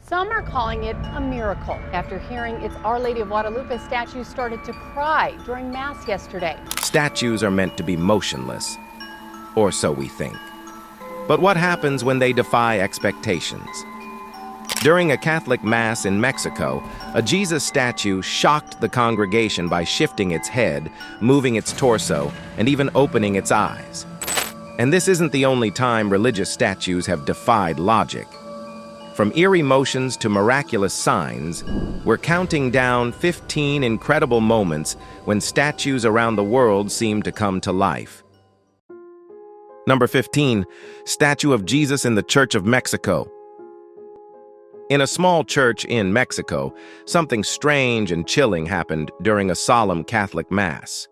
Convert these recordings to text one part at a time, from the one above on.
Some are calling it a miracle after hearing its Our Lady of Guadalupe statue started to cry during Mass yesterday. Statues are meant to be motionless, or so we think. But what happens when they defy expectations? During a Catholic Mass in Mexico, a Jesus statue shocked the congregation by shifting its head, moving its torso, and even opening its eyes. And this isn't the only time religious statues have defied logic. From eerie motions to miraculous signs, we're counting down 15 incredible moments when statues around the world seem to come to life. Number 15, Statue of Jesus in the Church of Mexico. In a small church in Mexico, something strange and chilling happened during a solemn Catholic Mass.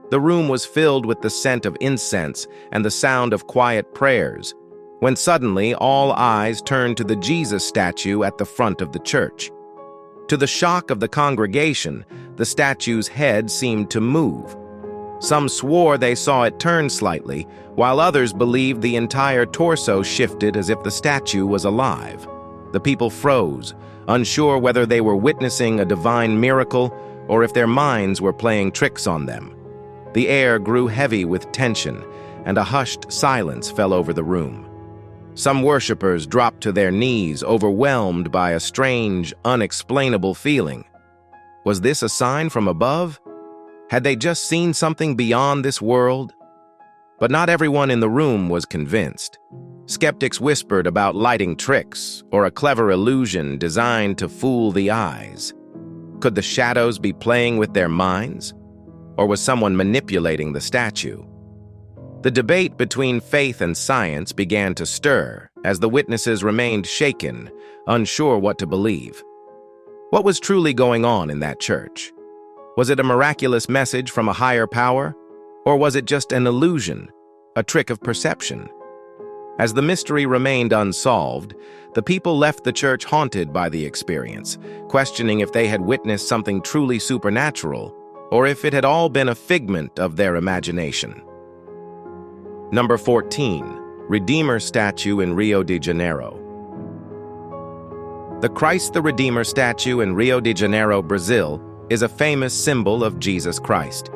The room was filled with the scent of incense and the sound of quiet prayers, when suddenly all eyes turned to the Jesus statue at the front of the church. To the shock of the congregation, the statue's head seemed to move. Some swore they saw it turn slightly, while others believed the entire torso shifted as if the statue was alive. The people froze, unsure whether they were witnessing a divine miracle or if their minds were playing tricks on them. The air grew heavy with tension, and a hushed silence fell over the room. Some worshippers dropped to their knees, overwhelmed by a strange, unexplainable feeling. Was this a sign from above? Had they just seen something beyond this world? But not everyone in the room was convinced. Skeptics whispered about lighting tricks or a clever illusion designed to fool the eyes. Could the shadows be playing with their minds? Or was someone manipulating the statue? The debate between faith and science began to stir as the witnesses remained shaken, unsure what to believe. What was truly going on in that church? Was it a miraculous message from a higher power? Or was it just an illusion, a trick of perception? As the mystery remained unsolved, the people left the church haunted by the experience, questioning if they had witnessed something truly supernatural, or if it had all been a figment of their imagination. Number 14, Redeemer statue in Rio de Janeiro. The Christ the Redeemer statue in Rio de Janeiro, Brazil, is a famous symbol of Jesus Christ.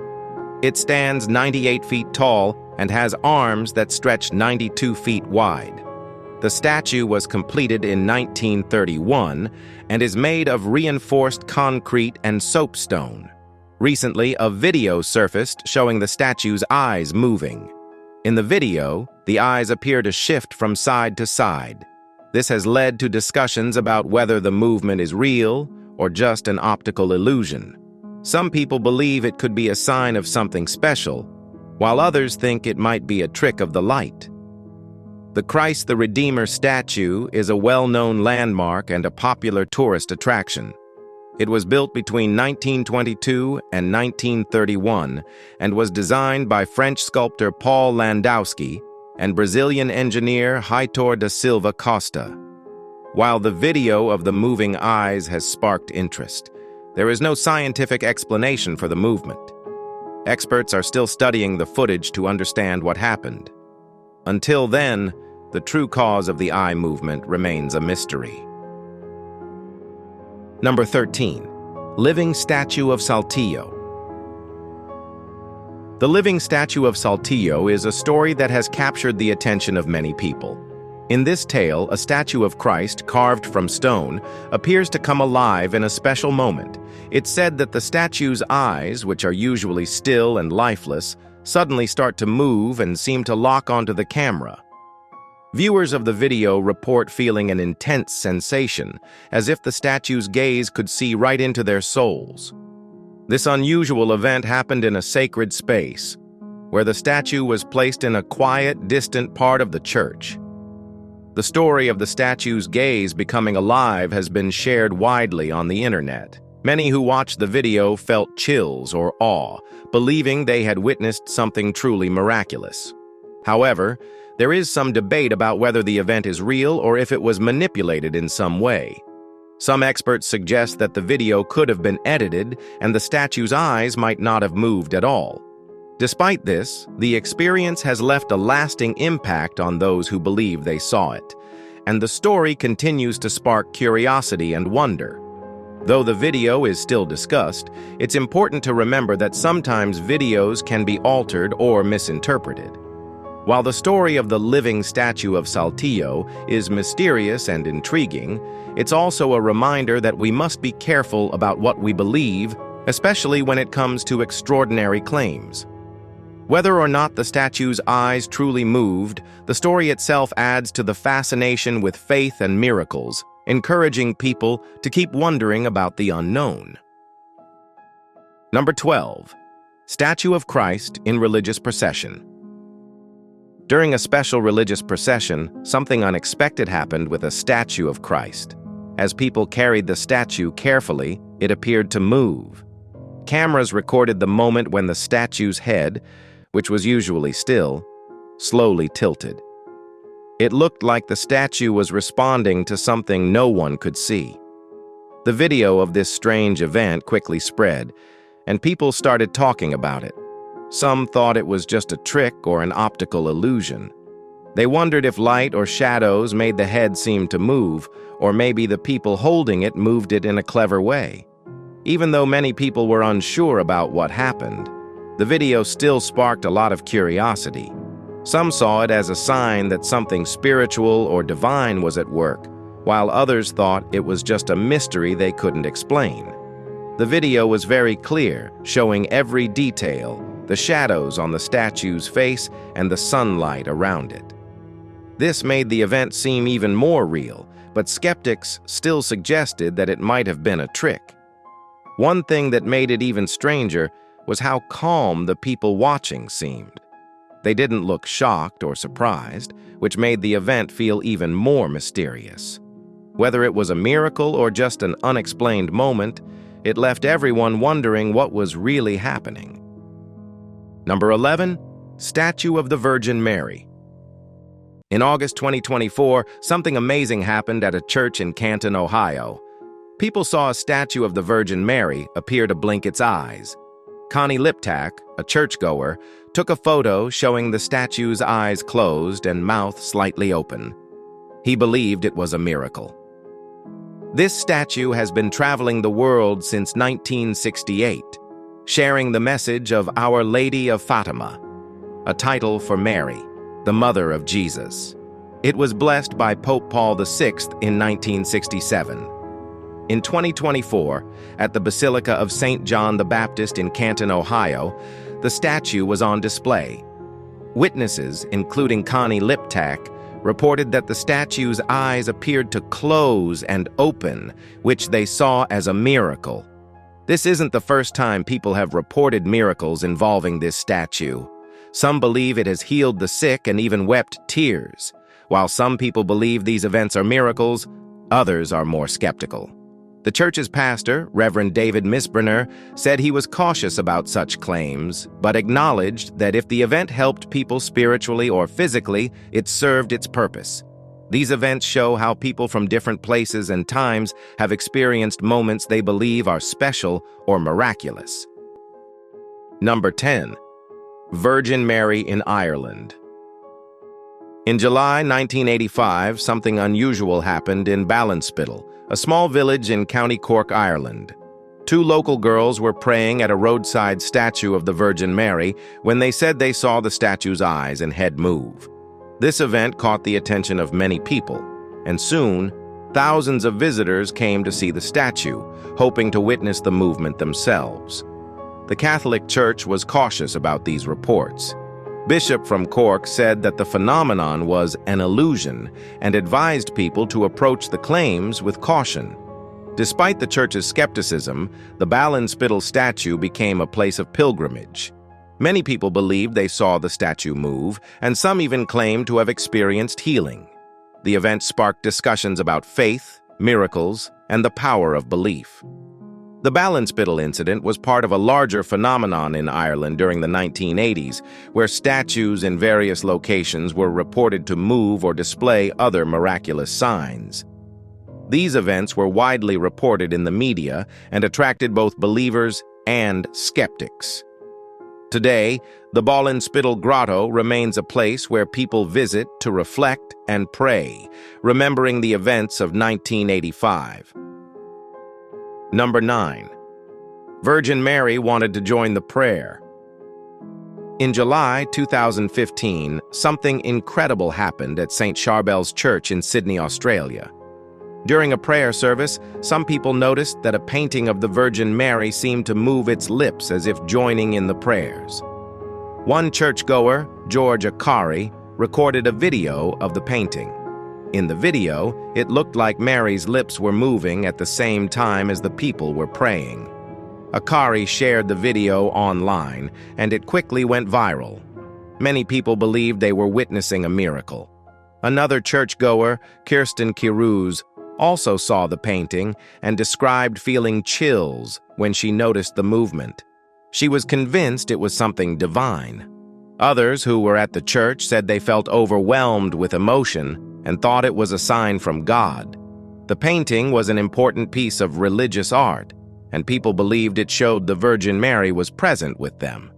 It stands 98 feet tall and has arms that stretch 92 feet wide. The statue was completed in 1931 and is made of reinforced concrete and soapstone. Recently, a video surfaced showing the statue's eyes moving. In the video, the eyes appear to shift from side to side. This has led to discussions about whether the movement is real or just an optical illusion. Some people believe it could be a sign of something special, while others think it might be a trick of the light. The Christ the Redeemer statue is a well-known landmark and a popular tourist attraction. It was built between 1922 and 1931 and was designed by French sculptor Paul Landowski and Brazilian engineer Heitor da Silva Costa. While the video of the moving eyes has sparked interest, there is no scientific explanation for the movement. Experts are still studying the footage to understand what happened. Until then, the true cause of the eye movement remains a mystery. Number 13, Living Statue of Saltillo. The living statue of Saltillo is a story that has captured the attention of many people. In this tale, a statue of Christ, carved from stone, appears to come alive in a special moment. It's said that the statue's eyes, which are usually still and lifeless, suddenly start to move and seem to lock onto the camera. Viewers of the video report feeling an intense sensation, as if the statue's gaze could see right into their souls. This unusual event happened in a sacred space, where the statue was placed in a quiet, distant part of the church. The story of the statue's gaze becoming alive has been shared widely on the internet. Many who watched the video felt chills or awe, believing they had witnessed something truly miraculous. However, there is some debate about whether the event is real or if it was manipulated in some way. Some experts suggest that the video could have been edited and the statue's eyes might not have moved at all. Despite this, the experience has left a lasting impact on those who believe they saw it, and the story continues to spark curiosity and wonder. Though the video is still discussed, it's important to remember that sometimes videos can be altered or misinterpreted. While the story of the living statue of Saltillo is mysterious and intriguing, it's also a reminder that we must be careful about what we believe, especially when it comes to extraordinary claims. Whether or not the statue's eyes truly moved, the story itself adds to the fascination with faith and miracles, encouraging people to keep wondering about the unknown. Number 12. Statue of Christ in religious procession. During a special religious procession, something unexpected happened with a statue of Christ. As people carried the statue carefully, it appeared to move. Cameras recorded the moment when the statue's head, which was usually still, slowly tilted. It looked like the statue was responding to something no one could see. The video of this strange event quickly spread, and people started talking about it. Some thought it was just a trick or an optical illusion. They wondered if light or shadows made the head seem to move, or maybe the people holding it moved it in a clever way. Even though many people were unsure about what happened, the video still sparked a lot of curiosity. Some saw it as a sign that something spiritual or divine was at work, while others thought it was just a mystery they couldn't explain. The video was very clear, showing every detail, the shadows on the statue's face and the sunlight around it. This made the event seem even more real, but skeptics still suggested that it might have been a trick. One thing that made it even stranger was how calm the people watching seemed. They didn't look shocked or surprised, which made the event feel even more mysterious. Whether it was a miracle or just an unexplained moment, it left everyone wondering what was really happening. Number 11. Statue of the Virgin Mary. In August 2024, something amazing happened at a church in Canton, Ohio. People saw a statue of the Virgin Mary appear to blink its eyes. Connie Liptak, a churchgoer, took a photo showing the statue's eyes closed and mouth slightly open. He believed it was a miracle. This statue has been traveling the world since 1968, sharing the message of Our Lady of Fatima, a title for Mary, the mother of Jesus. It was blessed by Pope Paul VI in 1967. In 2024, at the Basilica of St. John the Baptist in Canton, Ohio, the statue was on display. Witnesses, including Connie Liptak, reported that the statue's eyes appeared to close and open, which they saw as a miracle. This isn't the first time people have reported miracles involving this statue. Some believe it has healed the sick and even wept tears. While some people believe these events are miracles, others are more skeptical. The church's pastor, Reverend David Misbrenner, said he was cautious about such claims, but acknowledged that if the event helped people spiritually or physically, it served its purpose. These events show how people from different places and times have experienced moments they believe are special or miraculous. Number 10. Virgin Mary in Ireland. In July 1985, something unusual happened in Ballinspittle, a small village in County Cork, Ireland. Two local girls were praying at a roadside statue of the Virgin Mary when they said they saw the statue's eyes and head move. This event caught the attention of many people, and soon, thousands of visitors came to see the statue, hoping to witness the movement themselves. The Catholic Church was cautious about these reports. Bishop from Cork said that the phenomenon was an illusion and advised people to approach the claims with caution. Despite the church's skepticism, the Ballinspittle statue became a place of pilgrimage. Many people believed they saw the statue move, and some even claimed to have experienced healing. The event sparked discussions about faith, miracles, and the power of belief. The Ballinspittle incident was part of a larger phenomenon in Ireland during the 1980s, where statues in various locations were reported to move or display other miraculous signs. These events were widely reported in the media and attracted both believers and skeptics. Today, the Ballinspittle Grotto remains a place where people visit to reflect and pray, remembering the events of 1985. Number 9. Virgin Mary wanted to join the prayer. In July 2015, something incredible happened at St. Charbel's Church in Sydney, Australia. During a prayer service, some people noticed that a painting of the Virgin Mary seemed to move its lips as if joining in the prayers. One churchgoer, George Akari, recorded a video of the painting. In the video, it looked like Mary's lips were moving at the same time as the people were praying. Akari shared the video online, and it quickly went viral. Many people believed they were witnessing a miracle. Another churchgoer, Kirsten Kiruz, also saw the painting and described feeling chills when she noticed the movement. She was convinced it was something divine. Others who were at the church said they felt overwhelmed with emotion and thought it was a sign from God. The painting was an important piece of religious art, and people believed it showed the Virgin Mary was present with them.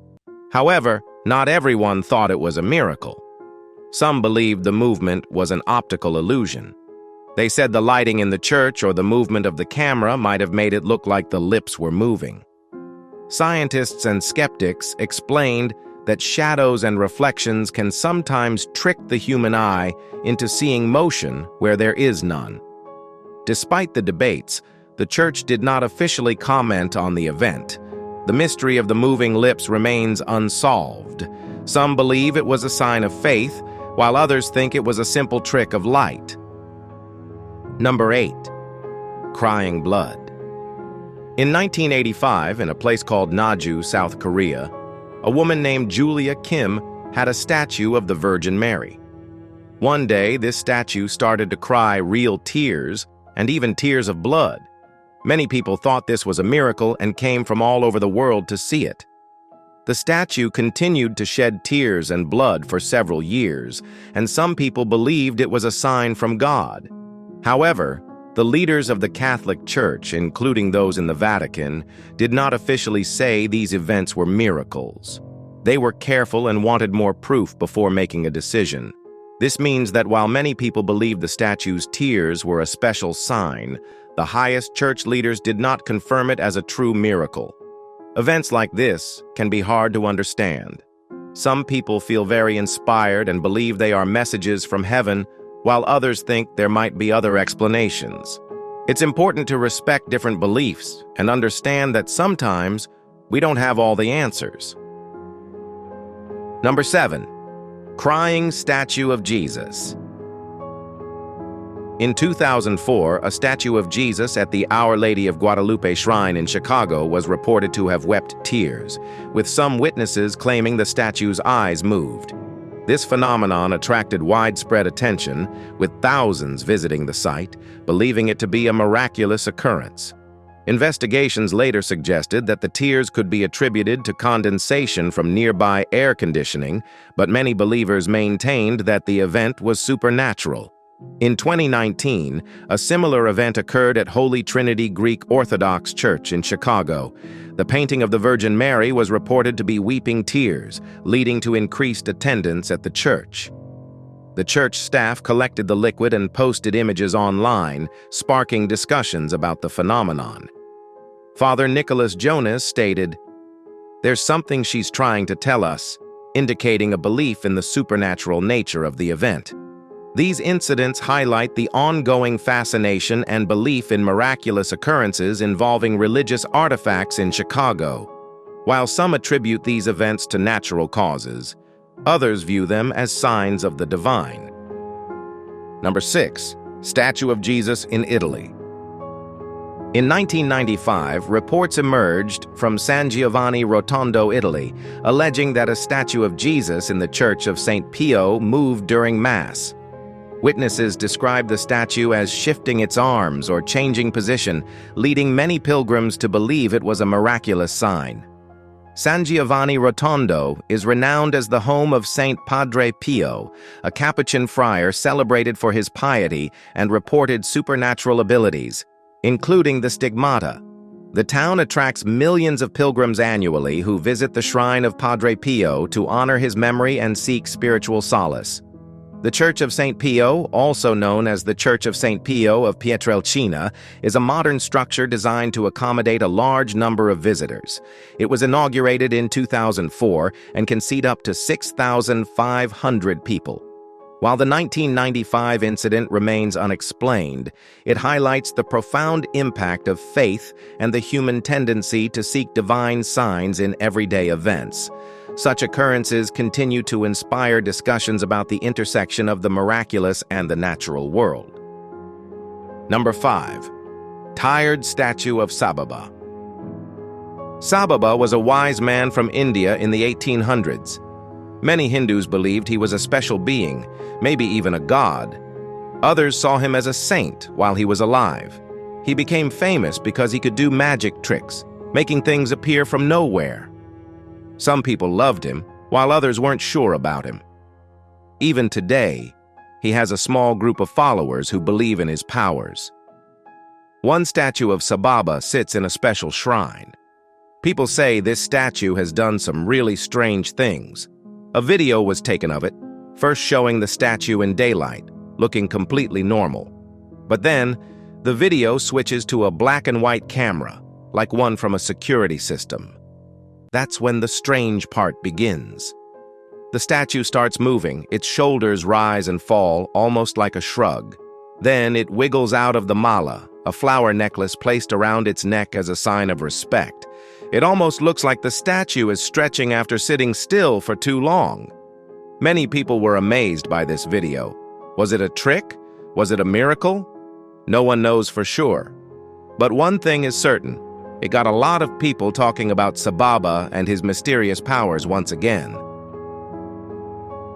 However, not everyone thought it was a miracle. Some believed the movement was an optical illusion. They said the lighting in the church or the movement of the camera might have made it look like the lips were moving. Scientists and skeptics explained that shadows and reflections can sometimes trick the human eye into seeing motion where there is none. Despite the debates, the church did not officially comment on the event. The mystery of the moving lips remains unsolved. Some believe it was a sign of faith, while others think it was a simple trick of light. Number 8. Crying blood. In 1985, in a place called Naju, South Korea, a woman named Julia Kim had a statue of the Virgin Mary. One day, this statue started to cry real tears, and even tears of blood. Many people thought this was a miracle and came from all over the world to see it. The statue continued to shed tears and blood for several years, and some people believed it was a sign from God. However, the leaders of the Catholic Church, including those in the Vatican, did not officially say these events were miracles. They were careful and wanted more proof before making a decision. This means that while many people believed the statue's tears were a special sign, the highest church leaders did not confirm it as a true miracle. Events like this can be hard to understand. Some people feel very inspired and believe they are messages from heaven, while others think there might be other explanations. It's important to respect different beliefs and understand that sometimes we don't have all the answers. Number 7. Crying statue of Jesus. In 2004, a statue of Jesus at the Our Lady of Guadalupe Shrine in Chicago was reported to have wept tears, with some witnesses claiming the statue's eyes moved. This phenomenon attracted widespread attention, with thousands visiting the site, believing it to be a miraculous occurrence. Investigations later suggested that the tears could be attributed to condensation from nearby air conditioning, but many believers maintained that the event was supernatural. In 2019, a similar event occurred at Holy Trinity Greek Orthodox Church in Chicago. The painting of the Virgin Mary was reported to be weeping tears, leading to increased attendance at the church. The church staff collected the liquid and posted images online, sparking discussions about the phenomenon. Father Nicholas Jonas stated, "There's something she's trying to tell us," indicating a belief in the supernatural nature of the event. These incidents highlight the ongoing fascination and belief in miraculous occurrences involving religious artifacts in Chicago. While some attribute these events to natural causes, others view them as signs of the divine. Number 6. Statue of Jesus in Italy. In 1995, reports emerged from San Giovanni Rotondo, Italy, alleging that a statue of Jesus in the Church of St. Pio moved during Mass. Witnesses described the statue as shifting its arms or changing position, leading many pilgrims to believe it was a miraculous sign. San Giovanni Rotondo is renowned as the home of Saint Padre Pio, a Capuchin friar celebrated for his piety and reported supernatural abilities, including the stigmata. The town attracts millions of pilgrims annually who visit the shrine of Padre Pio to honor his memory and seek spiritual solace. The Church of St. Pio, also known as the Church of St. Pio of Pietrelcina, is a modern structure designed to accommodate a large number of visitors. It was inaugurated in 2004 and can seat up to 6,500 people. While the 1995 incident remains unexplained, it highlights the profound impact of faith and the human tendency to seek divine signs in everyday events. Such occurrences continue to inspire discussions about the intersection of the miraculous and the natural world. Number 5. Tired Statue of Sababa. Sababa was a wise man from India in the 1800s. Many Hindus believed he was a special being, maybe even a god. Others saw him as a saint while he was alive. He became famous because he could do magic tricks, making things appear from nowhere. Some people loved him, while others weren't sure about him. Even today, he has a small group of followers who believe in his powers. One statue of Sababa sits in a special shrine. People say this statue has done some really strange things. A video was taken of it, first showing the statue in daylight, looking completely normal. But then, the video switches to a black and white camera, like one from a security system. That's when the strange part begins. The statue starts moving, its shoulders rise and fall, almost like a shrug. Then it wiggles out of the mala, a flower necklace placed around its neck as a sign of respect. It almost looks like the statue is stretching after sitting still for too long. Many people were amazed by this video. Was it a trick? Was it a miracle? No one knows for sure. But one thing is certain. It got a lot of people talking about Sababa and his mysterious powers once again.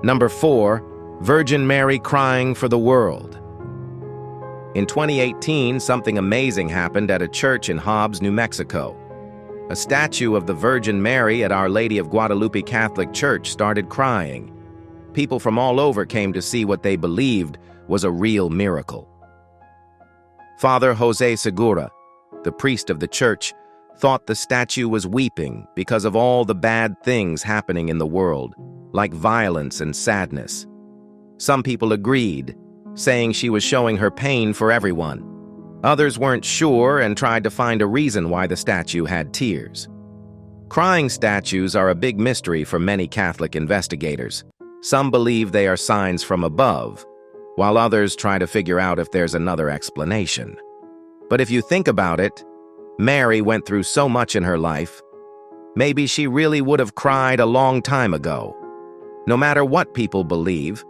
Number 4. Virgin Mary crying for the world. In 2018, something amazing happened at a church in Hobbs, New Mexico. A statue of the Virgin Mary at Our Lady of Guadalupe Catholic Church started crying. People from all over came to see what they believed was a real miracle. Father Jose Segura, the priest of the church, thought the statue was weeping because of all the bad things happening in the world, like violence and sadness. Some people agreed, saying she was showing her pain for everyone. Others weren't sure and tried to find a reason why the statue had tears. Crying statues are a big mystery for many Catholic investigators. Some believe they are signs from above, while others try to figure out if there's another explanation. But if you think about it, Mary went through so much in her life. Maybe she really would have cried a long time ago. No matter what people believe,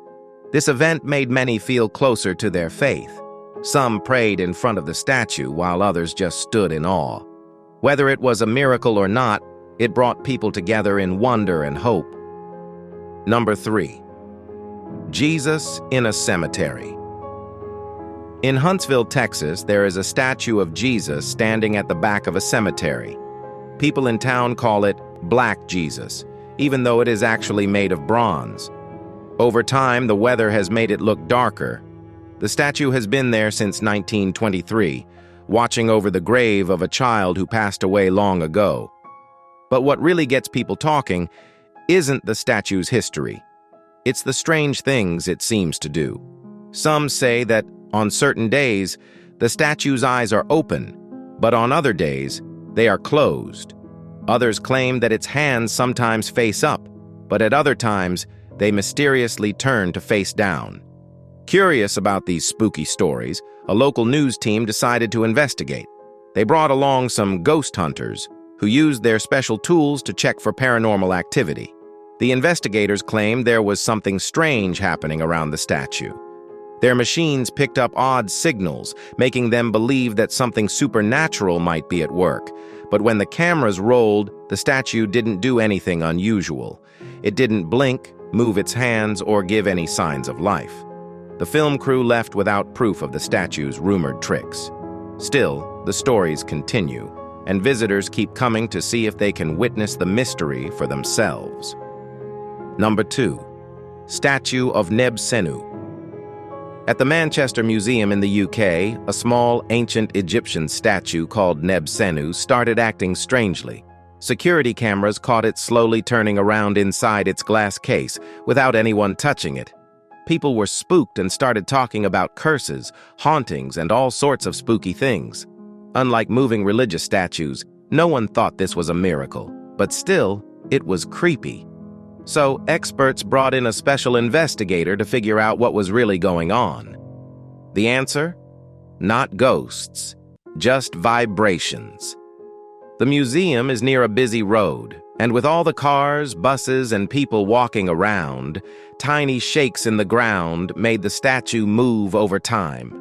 this event made many feel closer to their faith. Some prayed in front of the statue while others just stood in awe. Whether it was a miracle or not, it brought people together in wonder and hope. Number 3. Jesus in a cemetery. In Huntsville, Texas, there is a statue of Jesus standing at the back of a cemetery. People in town call it Black Jesus, even though it is actually made of bronze. Over time, the weather has made it look darker. The statue has been there since 1923, watching over the grave of a child who passed away long ago. But what really gets people talking isn't the statue's history. It's the strange things it seems to do. Some say that on certain days, the statue's eyes are open, but on other days, they are closed. Others claim that its hands sometimes face up, but at other times, they mysteriously turn to face down. Curious about these spooky stories, a local news team decided to investigate. They brought along some ghost hunters who used their special tools to check for paranormal activity. The investigators claimed there was something strange happening around the statue. Their machines picked up odd signals, making them believe that something supernatural might be at work. But when the cameras rolled, the statue didn't do anything unusual. It didn't blink, move its hands, or give any signs of life. The film crew left without proof of the statue's rumored tricks. Still, the stories continue, and visitors keep coming to see if they can witness the mystery for themselves. Number 2. Statue of Nebsenu. At the Manchester Museum in the UK, a small ancient Egyptian statue called Nebsenu started acting strangely. Security cameras caught it slowly turning around inside its glass case without anyone touching it. People were spooked and started talking about curses, hauntings, and all sorts of spooky things. Unlike moving religious statues, no one thought this was a miracle, but still, it was creepy. So, experts brought in a special investigator to figure out what was really going on. The answer? Not ghosts, just vibrations. The museum is near a busy road, and with all the cars, buses, and people walking around, tiny shakes in the ground made the statue move over time.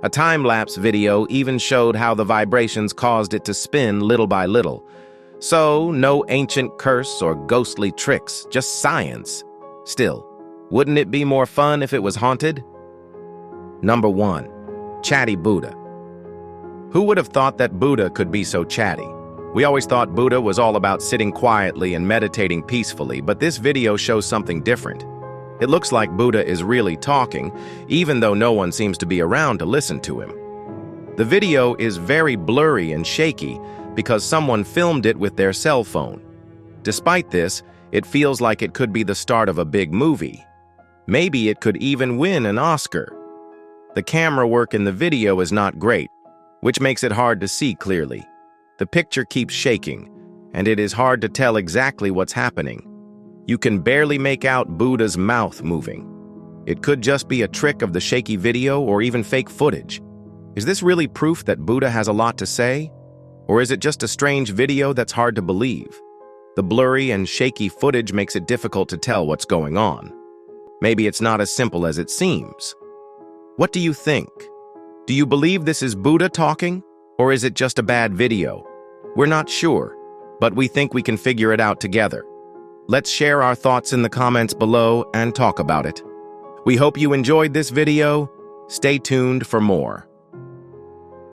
A time-lapse video even showed how the vibrations caused it to spin little by little. So, no ancient curse or ghostly tricks, just science. Still, wouldn't it be more fun if it was haunted? Number 1. Chatty Buddha. Who would have thought that Buddha could be so chatty? We always thought Buddha was all about sitting quietly and meditating peacefully, but this video shows something different. It looks like Buddha is really talking, even though no one seems to be around to listen to him. The video is very blurry and shaky because someone filmed it with their cell phone. Despite this, it feels like it could be the start of a big movie. Maybe it could even win an Oscar. The camera work in the video is not great, which makes it hard to see clearly. The picture keeps shaking, and it is hard to tell exactly what's happening. You can barely make out Buddha's mouth moving. It could just be a trick of the shaky video or even fake footage. Is this really proof that Buddha has a lot to say? Or is it just a strange video that's hard to believe? The blurry and shaky footage makes it difficult to tell what's going on. Maybe it's not as simple as it seems. What do you think? Do you believe this is Buddha talking? Or is it just a bad video? We're not sure, but we think we can figure it out together. Let's share our thoughts in the comments below and talk about it. We hope you enjoyed this video. Stay tuned for more.